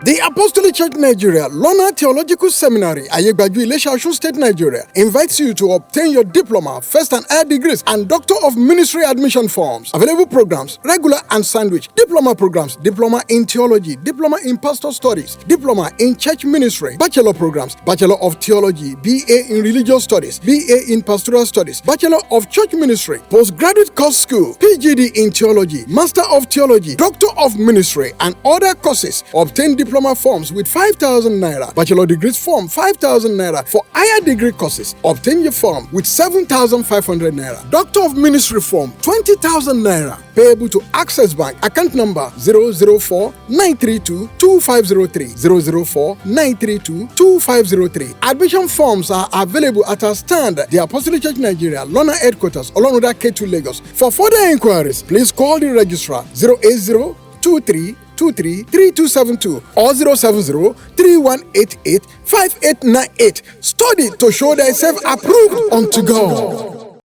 The Apostolic Church Nigeria, LAWNA Theological Seminary, Ayegbaju Ilesa Osun State, Nigeria, invites you to obtain your diploma, first and higher degrees, and Doctor of Ministry admission forms. Available programs, regular and sandwich, diploma programs, diploma in theology, diploma in pastor studies, diploma in church ministry, bachelor programs, Bachelor of Theology, BA in religious studies, BA in pastoral studies, Bachelor of Church Ministry, postgraduate course school, PGD in theology, Master of Theology, Doctor of Ministry, and other courses. Obtain diploma forms with 5,000 naira, bachelor degrees form 5,000 naira. For higher degree courses, obtain your form with 7,500 naira. Doctor of Ministry form 20,000 naira. Payable to Access Bank, account number 004-932-2503, 004-932-2503. Admission forms are available at our stand, the Apostolic Church Nigeria, LAWNA headquarters, Olonuda K2 Lagos. For further inquiries, please call the registrar 080-2323-3272 or 070-3188-5898. Study to show thyself approved unto God.